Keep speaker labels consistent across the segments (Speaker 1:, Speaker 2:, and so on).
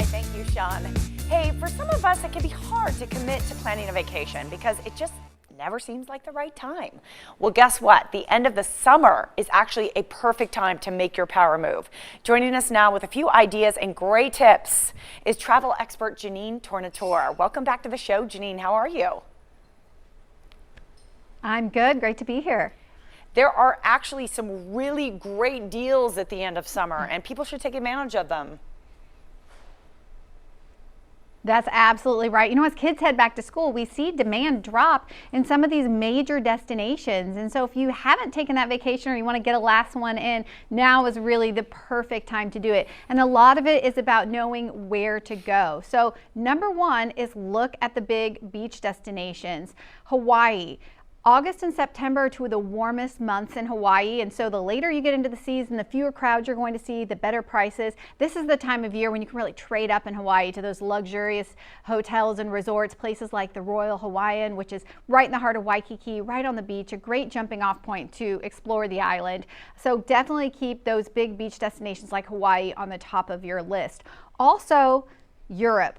Speaker 1: Thank you, Sean. Hey, for some of us, it can be hard to commit to planning a vacation because it just never seems like the right time. Well, guess what? The end of the summer is actually a perfect time to make your power move. Joining us now with a few ideas and great tips is travel expert Janine Tornatore. Welcome back to the show, Janine. How are you?
Speaker 2: I'm good. Great to be here.
Speaker 1: There are actually some really great deals at the end of summer, and people should take advantage of them.
Speaker 2: That's absolutely right. You know, as kids head back to school, we see demand drop in some of these major destinations. And so if you haven't taken that vacation or you want to get a last one in, now is really the perfect time to do it. And a lot of it is about knowing where to go. So number one is look at the big beach destinations. Hawaii. August and September are two of the warmest months in Hawaii, and so the later you get into the season, the fewer crowds you're going to see, the better prices. This is the time of year when you can really trade up in Hawaii to those luxurious hotels and resorts, places like the Royal Hawaiian, which is right in the heart of Waikiki, right on the beach, a great jumping off point to explore the island. So definitely keep those big beach destinations like Hawaii on the top of your list. Also, Europe.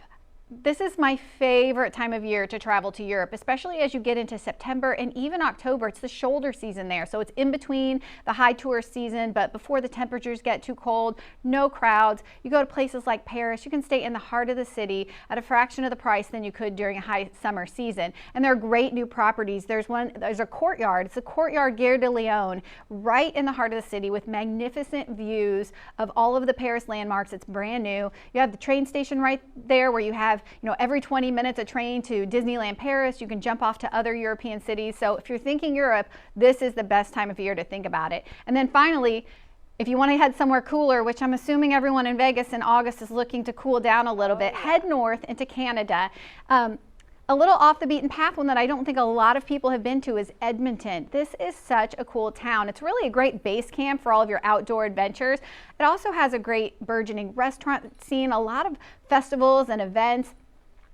Speaker 2: This is my favorite time of year to travel to Europe, especially as you get into September and even October. It's the shoulder season there, so it's in between the high tourist season, but before the temperatures get too cold, no crowds. You go to places like Paris, you can stay in the heart of the city at a fraction of the price than you could during a high summer season. And there are great new properties. There's a courtyard. It's the Courtyard Gare de Lyon, right in the heart of the city with magnificent views of all of the Paris landmarks. It's brand new. You have the train station right there where you have every 20 minutes a train to Disneyland Paris. You can jump off to other European cities. So if you're thinking Europe, this is the best time of year to think about it. And then finally, if you want to head somewhere cooler, which I'm assuming everyone in Vegas in August is looking to cool down a little bit, head north into Canada. A little off the beaten path one that I don't think a lot of people have been to is Edmonton. This is such a cool town. It's really a great base camp for all of your outdoor adventures. It also has a great burgeoning restaurant scene, a lot of festivals and events.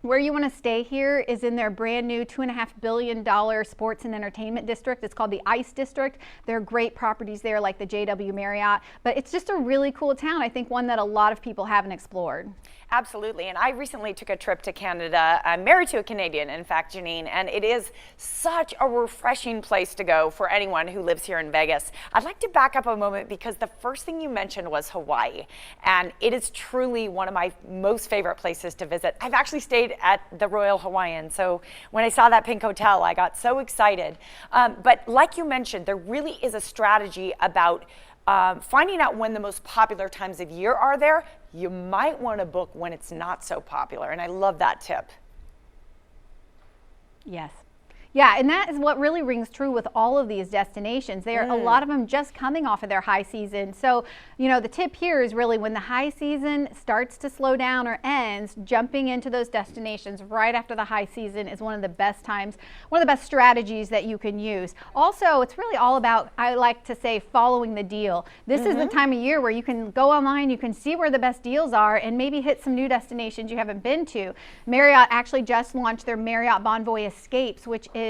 Speaker 2: Where you want to stay here is in their brand new $2.5 billion sports and entertainment district. It's called the Ice District. There are great properties there like the JW Marriott, but it's just a really cool town. I think one that a lot of people haven't explored.
Speaker 1: Absolutely, and I recently took a trip to Canada. I'm married to a Canadian, in fact, Janine, and it is such a refreshing place to go for anyone who lives here in Vegas. I'd like to back up a moment because the first thing you mentioned was Hawaii, and it is truly one of my most favorite places to visit. I've actually stayed at the Royal Hawaiian, so when I saw that pink hotel, I got so excited. But like you mentioned, there really is a strategy about finding out when the most popular times of year are there. You might want to book when it's not so popular, and I love that tip.
Speaker 2: Yes. Yeah, and that is what really rings true with all of these destinations. There are a lot of them just coming off of their high season. So, the tip here is really when the high season starts to slow down or ends, jumping into those destinations right after the high season is one of the best times, one of the best strategies that you can use. Also, it's really all about, I like to say, following the deal. This is the time of year where you can go online, you can see where the best deals are and maybe hit some new destinations you haven't been to. Marriott actually just launched their Marriott Bonvoy Escapes, which is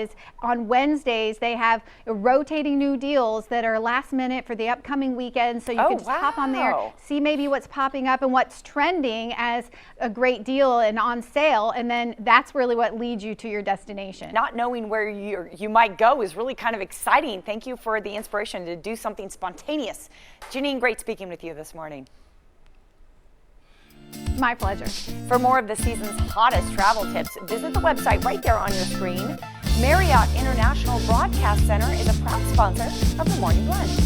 Speaker 2: on Wednesdays. They have rotating new deals that are last minute for the upcoming weekend, so you can just hop on there, see maybe what's popping up and what's trending as a great deal and on sale, and then that's really what leads you to your destination.
Speaker 1: Not knowing where you might go is really kind of exciting. Thank you for the inspiration to do something spontaneous. Janine, great speaking with you this morning.
Speaker 2: My pleasure.
Speaker 1: For more of the season's hottest travel tips, visit the website right there on your screen. Marriott International Broadcast Center is a proud sponsor of the Morning Blend.